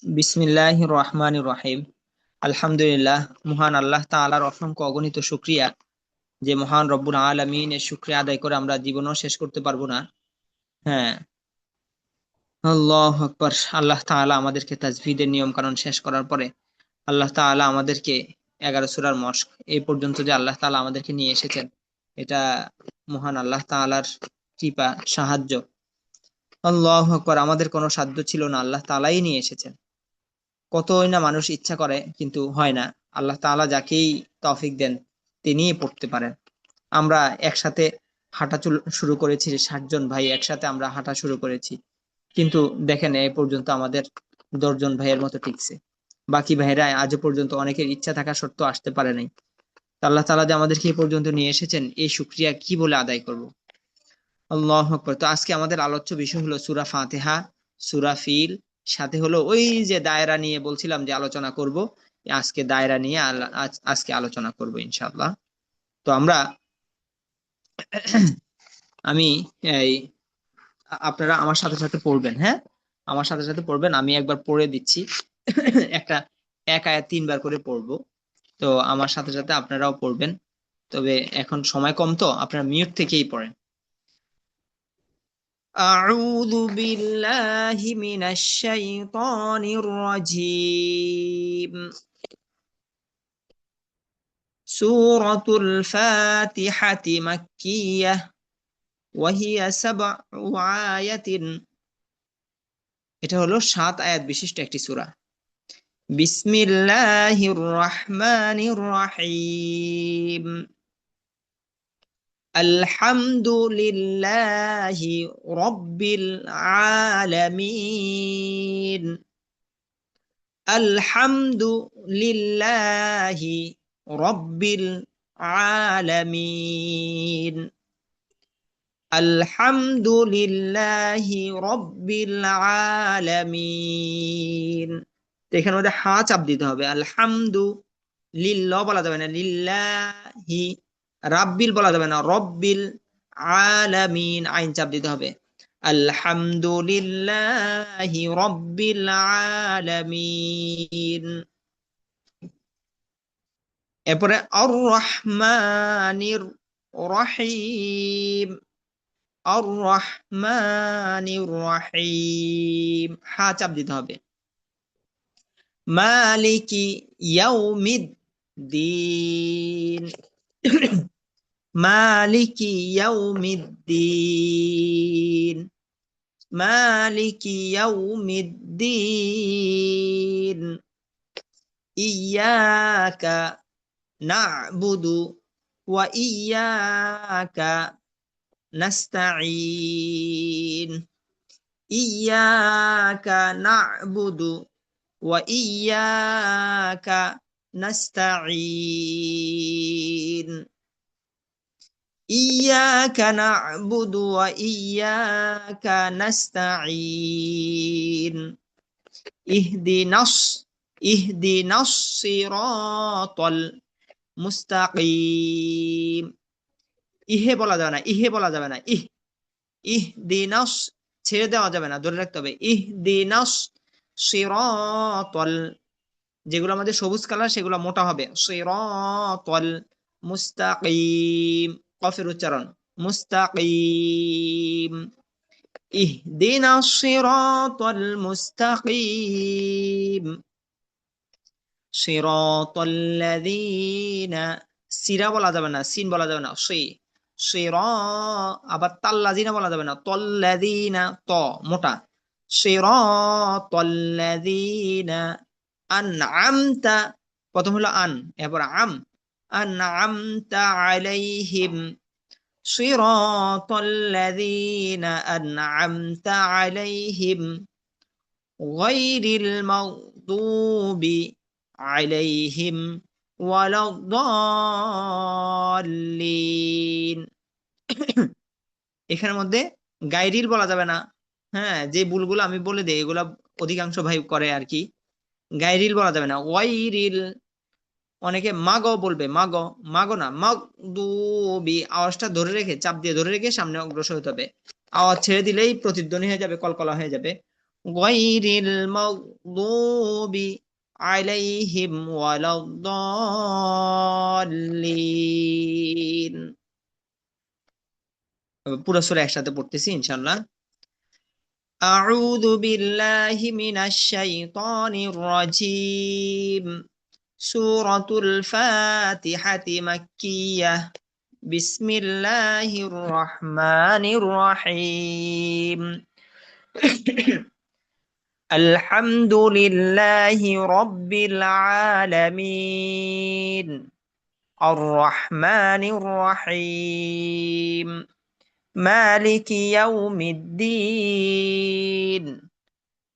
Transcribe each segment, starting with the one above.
বিসমিল্লাহির রহমানির রহিম। আলহামদুলিল্লাহ, মহান আল্লাহ তাআলার অসংখ্য অগণিত শুকরিয়া যে মহান রব্বুল আলামিনের শুকরিয়া আদায় করে আমরা জীবনও শেষ করতে পারবো না। হ্যাঁ, আল্লাহু আকবার। আল্লাহ তাআলা আমাদেরকে তাজভিদের নিয়ম কানুন শেষ করার পরে আল্লাহ তাআলা আমাদেরকে 11 সূরার মশক এই পর্যন্ত যে আল্লাহ তাআলা আমাদেরকে নিয়ে এসেছেন, এটা মহান আল্লাহ তাআলার কৃপা, সাহায্য। আল্লাহু আকবার। আমাদের কোনো সাধ্য ছিল না, আল্লাহ তাআলাই নিয়ে এসেছেন। কতই না মানুষ ইচ্ছা করে কিন্তু হয় না। আল্লাহ তাআলা যাকেই তৌফিক দেন তিনিই পড়তে পারেন। আমরা একসাথে হাঁটা শুরু করেছি, 60 জন ভাই একসাথে আমরা হাঁটা শুরু করেছি, কিন্তু দেখেন এই পর্যন্ত আমাদের 10 জন ভাইয়ের মতো টিকছে। বাকি ভাইরা আজও পর্যন্ত অনেকের ইচ্ছা থাকা সত্ত্বেও আসতে পারে নাই। তা আল্লাহ তাআলা যে আমাদেরকে এই পর্যন্ত নিয়ে এসেছেন, এই শুকরিয়া কি বলে আদায় করব। আল্লাহু আকবার। তো আজকে আমাদের আলোচ্য বিষয় হলো সূরা ফাতিহা, সূরা ফিল, সাথে হলো ওই যে দায়রা নিয়ে বলছিলাম যে আলোচনা করব। আজকে দায়রা নিয়ে আজকে আলোচনা করব ইনশাআল্লাহ। তো আমরা আমি এই আপনারা আমার সাথে সাথে পড়বেন, হ্যাঁ, আমার সাথে সাথে পড়বেন। আমি একবার পড়ে দিচ্ছি। একটা এক আয়াত 3 বার করে পড়বো। তো আমার সাথে সাথে আপনারাও পড়বেন। তবে এখন সময় কম, তো আপনারা মিউট থেকেই পড়েন। أعوذ بالله من الشيطان الرجيم. سورة الفاتحة مكية وهي 7 آيات. এটা হলো 7 আয়াত বিশিষ্ট একটি সূরা। বিসমিল্লাহির রহমানির রহিম। আলহামদুলিল্লাহি রাব্বিল আলামিন। আলহামদুলিল্লাহি রাব্বিল আলামিন। আলহামদুলিল্লাহি রাব্বিল আলামিন। তো এখানে মধ্যে হা চাপ দিতে হবে। আলহামদু, লিল্লাহ বলা যাবে না, লিল্লাহি। রাব্বিল বলা যাবে না, রব্বিল আলামিন, আইন চাপ দিতে হবে। আলহামদুলিল্লাহি রাব্বিল আলামিন। এরপরে আর রহমানির রহিম। আর রহমানির রহিম, হা চাপ দিতে হবে। মালিকি ইয়াউমিদ্দিন। মালিকি ইয়াউমিদ্দিন। মালিকি ইয়াউমিদ্দিন। ইয়াকা না'বুদু ওয়া ইয়াকা নাস্তাঈন। ইয়াকা না'বুদু ওয়া ইয়াকা নাস্তাঈন। ইয়াকা না'বুদু ওয়া ইয়াকা নাস্তাঈন। ইহদিনাস ইহদিনাস সিরাতাল মুস্তাকিম। ইহে বলা যাবে না, ইহে বলা যাবে না, ইহদিনাস ছেড়ে দেওয়া যাবে না, ধরে রাখতে হবে। ইহদিনাস সিরাতাল, যেগুলো আমাদের সবুজ কালার সেগুলো মোটা হবে। সিরাতাল মুস্তাকিম, কফের উচ্চারণ, মুস্তাকিম। ইহদিনাস সিরাতাল মুস্তাকিম। সিরাতাল্লাযীনা, সিরা বলা যাবে না, সিন বলা যাবে না, সিরা। আবার তাল্লাযীনা বলা যাবে না, তল্লাযীনা, ত মোটা। সিরাতাল্লাযীনা আনআমতা, প্রথম হলো আন, এরপর আম, আনআমতা আলাইহিম। সিরাতাল্লাযীনা আনআমতা আলাইহিম গায়রিল মাগদুবি আলাইহিম ওয়ালাদ-দাল্লিন। এখানের মধ্যে গায়রিল বলা যাবে না। হ্যাঁ, যে ভুলগুলো আমি বলে দিই এগুলা অধিকাংশ ভাই করে আর কি। গায়রিল বলা যাবে না, ওয়াইরিল। অনেকে মাগো বলবে, মাগো, মাগো না, মাগদুবি। আওয়াজটা ধরে রেখে, চাপ দিয়ে ধরে রেখে সামনে অগ্রসর হতে হবে। আওয়াজ ছেড়ে দিলেই প্রতিধ্বনি হয়ে যাবে, কলকলা হয়ে যাবে। গায়রিল মাগদুবি আলাইহিম ওয়ালাদ-দাল্লিন। পুরো সূরা একসাথে পড়তেছি ইনশাআল্লাহ। আউযু বিল্লাহি মিনাশ শাইতানির রাজীম। সূরাতুল ফাতিহাতি মাক্কিয়াহ। বিসমিল্লাহির রহমানির রহিম। আলহামদুলিল্লাহি রাব্বিল আলামিন। আর রহমানির রহিম। মালিকি ইয়াউমিদ্দিন।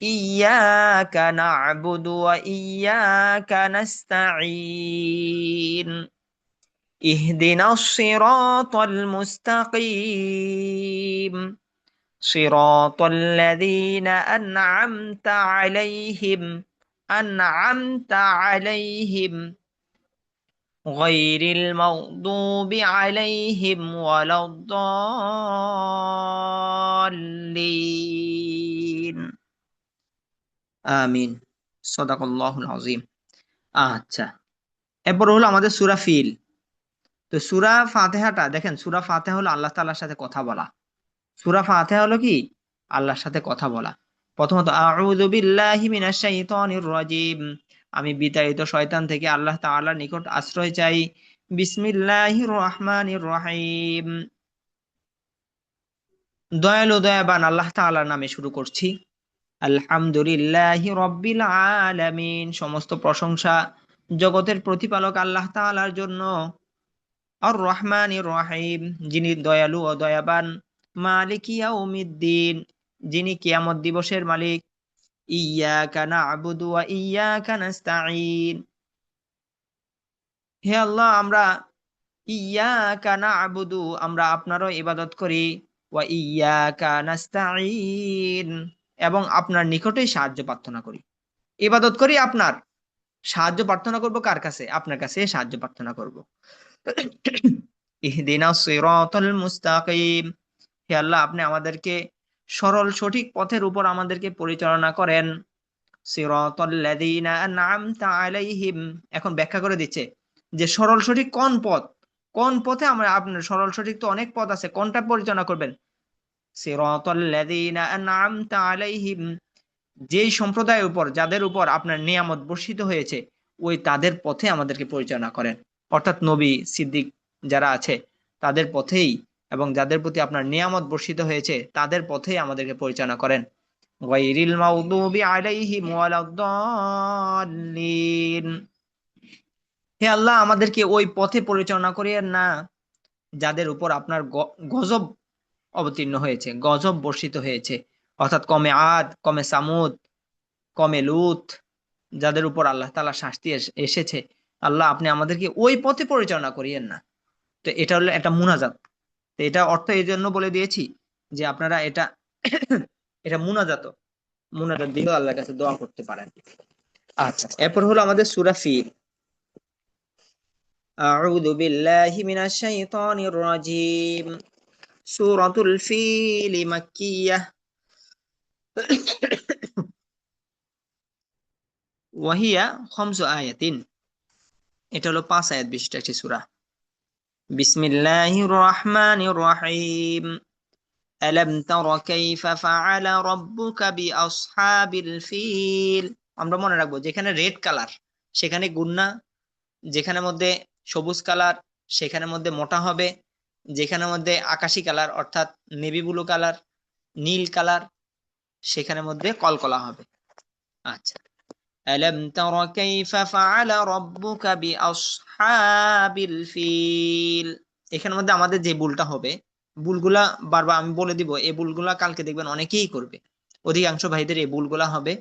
إياك نعبد وإياك نستعين. اهدنا الصراط المستقيم. صراط الذين أنعمت عليهم غير المغضوب عليهم ولا الضالين আমিন। সাদাকাল্লাহুল আযীম। আচ্ছা, এরপর হলো আমাদের সূরা ফিল। তো সূরা ফাতিহাটা দেখেন, সূরা ফাতিহা হলো আল্লাহ তাআলার সাথে কথা বলা। সূরা ফাতিহা হলো কি? আল্লাহর সাথে কথা বলা। প্রথমত আউযু বিল্লাহি মিনাশ শাইতানির রাজীম। আমি বিতাড়িত শয়তান থেকে আল্লাহ তাআলার নিকট আশ্রয় চাই। বিসমিল্লাহির রহমানির রহিম। দয়ালু দয়াবান আল্লাহ তাআলার নামে শুরু করছি। আলহামদুলিল্লাহি রাব্বিল আলামিন। সমস্ত প্রশংসা জগতের প্রতিপালক আল্লাহ তাআলার জন্য। আর রহমানির রহিম, যিনি দয়ালু ও দয়াবান। মালিক ইয়াউমিদ্দিন, যিনি কিয়ামত দিবসের মালিক। ইয়াকা না'বুদু ওয়া ইয়াকা নাস্তাঈন। হে আল্লাহ, ইয়াকা না'বুদু, আমরা আপনারও ইবাদত করি। ওয়া ইয়াকা নাস্তাঈন, এবং আপনার নিকটেই সাহায্য প্রার্থনা করি। ইবাদত করি আপনার, সাহায্য প্রার্থনা করব কার কাছে? আপনার কাছে সাহায্য প্রার্থনা করব। ইহদিনাস সিরাতাল মুস্তাকিম। হে আল্লাহ, আপনি আমাদেরকে সরল সঠিক পথের উপর আমাদেরকে পরিচালনা করেন। সিরাতাল লাযীনা আন'আমতা আলাইহিম। এখন ব্যাখ্যা করে দিচ্ছে যে সরল সঠিক কোন পথ, কোন পথে আমরা, আপনার সরল সঠিক তো অনেক পথ আছে, কোনটা পরিচালনা করবেন? সিরাতাল লাযীনা আন'আমতা আলাইহিম, যেই সম্প্রদায়ের উপর, যাদের উপর আপনার নিয়ামত বর্ষিত হয়েছে, ওই তাদের পথে আমাদেরকে পরিচালনা করেন। অর্থাৎ নবী সিদ্দিক যারা আছে তাদের পথেই, এবং যাদের প্রতি আপনার নিয়ামত বর্ষিত হয়েছে তাদের পথেই আমাদেরকে পরিচালনা করেন। গায়রিল মাগদুবি আলাইহিম ওয়ালাদ-দাল্লিন। হে আল্লাহ, আমাদেরকে ওই পথে পরিচালনা করিয়েন না যাদের উপর আপনার গজব অবতীর্ণ হয়েছে, গজব বর্ষিত হয়েছে। অর্থাৎ কমে আদ, কমে সামুদ, কমে লুত, যাদের উপর আল্লাহ তাআলা শাস্তি এসেছে। আল্লাহ, আপনি আমাদেরকে ওই পথে পরিচালনা করিয়েন না। তো এটা হলো একটা মুনাজাত। তো এটা অর্থ এই জন্য বলে দিয়েছি যে আপনারা এটা এটা মুনাজাত দিয়েও আল্লাহর কাছে দোয়া করতে পারেন। আচ্ছা, এরপর হলো আমাদের সূরা ফিল। আউযু বিল্লাহি মিনাশ শাইতানির রাজীম। সূরাতুল ফিল মাক্কিয়াহ। ওয়াহিয়া খামসু আয়াতিন। এটা হলো 5 আয়াত বিশিষ্ট একটি সূরা। বিসমিল্লাহির রহমানির রহিম। আলাম তারা কাইফা ফাআলা রাব্বুকা বিআসহাবিল ফিল। আমরা মনে রাখবো, যেখানে রেড কালার সেখানে গুন্না, যেখানে মধ্যে সবুজ কালার সেখানে মধ্যে মোটা হবে, যেখানে মধ্যে আকাশী কালার অর্থাৎ নেভি ব্লু কালার, নীল কালার, সেখানে মধ্যে কলকলা হবে। আচ্ছা, আলাম তারা কাইফা ফাআলা রাব্বুকা বিআসহাবিল ফিল। এখানের মধ্যে আমাদের যে ভুলটা হবে, ভুলগুলা বারবার আমি বলে দিব, এই ভুলগুলা কালকে দেখবেন অনেকেই করবে, অধিকাংশ ভাইদের এই ভুলগুলা হবে।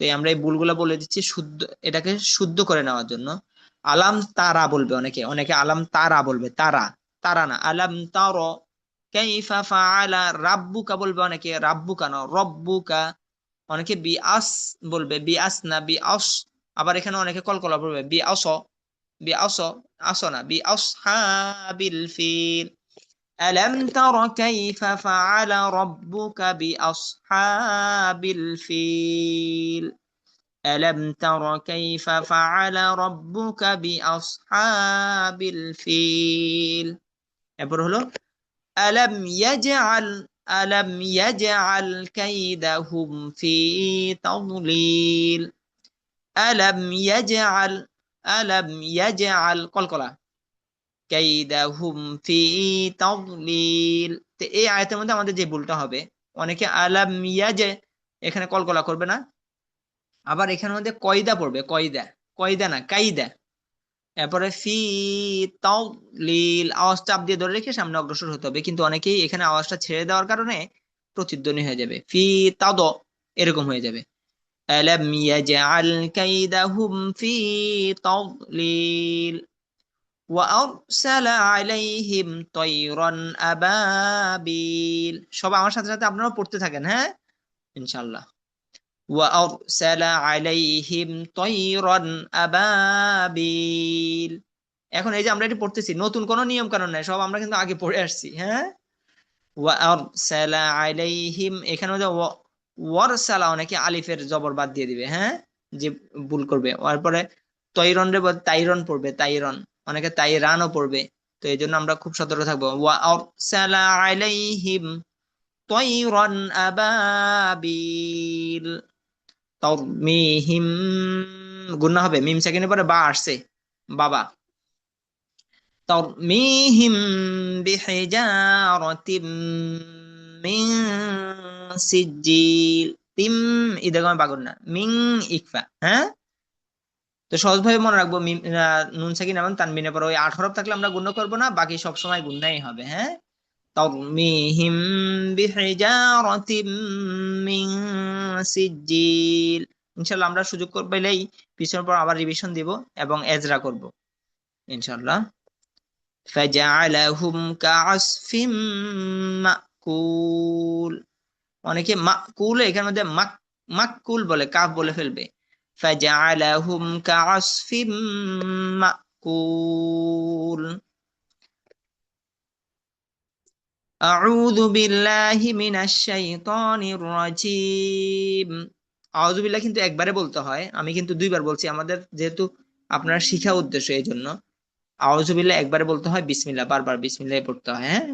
তো আমরা এই ভুলগুলা বলে দিচ্ছি শুদ্ধ, এটাকে শুদ্ধ করে নেওয়ার জন্য। আলাম তারা বলবে অনেকে, অনেকে আলাম তারা বলবে, তারা, তারা না, আলাম তারা কাইফা ফাআলা রাব্বুকা বলবে অনেকে, রাব্বুকা না রব্বুকা। অনেকে বিআস বলবে, বিআস না বিআস। আবার এখানে অনেকে কলকলা বলবে বিআস, বিআস, আস না, বিআসহাবিল ফিল। ألم تر كيف فعل ربك بأصحاب الفيل ألم تر كيف فعل ربك بأصحاب الفيل এরপর হলো ألم يجعل ألم يجعل كيدهم في تضليل ألم يجعل ألم يجعل কলকলা কাইদাহুম ফি তাদলিল। তো এই আয়াতের মধ্যে আমাদের যে ভুলটা হবে, অনেকে আলাম ইয়াজে এখানে কলকলা করবে না, আবার এখানের মধ্যে কয়দা পড়বে, কয়দা, কয়দা না কাইদা। এরপরে ফি তাদলিল আওয়াজ চাপ দিয়ে ধরে রেখে সামনে অগ্রসর হতে হবে, কিন্তু অনেকেই এখানে আওয়াজটা ছেড়ে দেওয়ার কারণে প্রতিধ্বনি হয়ে যাবে, ফি তাদ এরকম হয়ে যাবে। আলাম ইয়াজআল কাইদাহুম ফি তাদলিল وأرسل عليهم طيرا أبابيل। সব আমার সাথে সাথে আপনারা পড়তে থাকেন, হ্যাঁ, ইনশাআল্লাহ। وأرسل عليهم طيرا أبابيل। এখন এই যে আমরা এটি পড়তেছি, নতুন কোনো নিয়ম কানুন নাই, সব আমরা কিন্তু আগে পড়ে আসছি, হ্যাঁ। وأرسل عليهم এখানে যে ওয়ারসালা, অনেকে আলিফের জবর বাদ দিয়ে দিবে, হ্যাঁ, যে ভুল করবে। তারপরে তৈরন রে তাইরন পড়বে, তাইরন, অনেকে তাইরানও পড়বে। তো এই জন্য আমরা খুব সতর্ক থাকবো। ওয়া আরসালা আলাইহিম তাইরান আবাবিল তারমিহিম, গুণা হবে, মিম সেকেন্ডের পরে বা আসছে, বাবা। তারমিহিম বিহিজারাতিম মিন সিজিল, তিম ইদগামে বাগুন না, মিং ইকফা, হ্যাঁ। তো সহজভাবে মনে রাখবো, নুন সাকিন এবং তানবিনের পর ওই 8 হরফ থাকলে আমরা গুণ করব না, বাকি সব সময় গুণনাই হবে, হ্যাঁ। তারমিহিম বিহিজারাতিম মিন সিজিল। ইনশাআল্লাহ আমরা সুযোগ পেলেই পিছনের পর আবার রিভিশন দিব এবং এজরা করব ইনশাআল্লাহ। ফাজআলাহুম কাআসফিম মাকুল, অনেকে মাকুল এখানে মধ্যে মাকুল বলে, কাফ বলে ফেলবে। ফাজআলাহুম কাআসফিম মাকুল। আউযু বিল্লাহি মিনাশ শাইতানির রাজিম। আউযু বিল্লাহ কিন্তু একবারে বলতে হয়, আমি কিন্তু দুইবার বলছি, আমাদের যেহেতু আপনারা শিখা উদ্দেশ্য, এই জন্য আউযু বিল্লাহ একবারে বলতে হয়, বিসমিল্লাহ বারবার বিসমিল্লাহ পড়তে হয়, হ্যাঁ।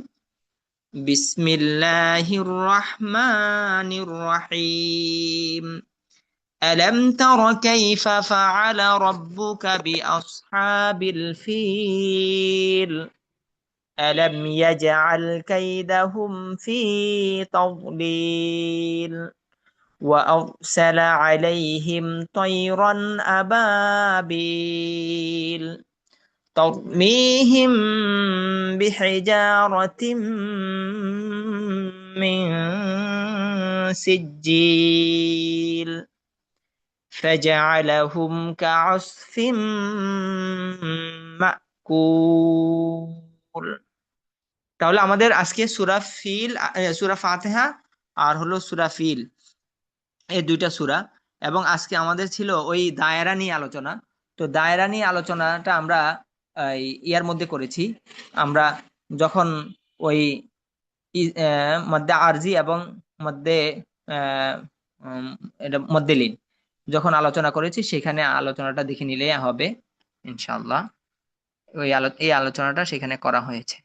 বিসমিল্লাহির রহমানির রহিম। ألم تر كيف فعل ربك بأصحاب الفيل ألم يجعل كيدهم في تضليل وأرسل عليهم طيرا أبابيل ترميهم بحجارة من سجيل فجعلهم كعصف মাকুল। তাহলে আমাদের আজকে সূরা ফিল, সূরা ফাতিহা আর হলো সূরা ফিল, এই দুইটা সূরা। এবং আজকে আমাদের ছিল ওই দায়রা নিয়ে আলোচনা। তো দায়রা নিয়ে আলোচনাটা আমরা ইয়ার মধ্যে করেছি, আমরা যখন ওই মধ্যে আরজি এবং মধ্যে আহ এটা মধ্যে লিন যখন আলোচনা করেছি, সেখানে আলোচনাটা দেখে নিলে হবে ইনশাআল্লাহ। এই আলোচনাটা সেখানে করা হয়েছে।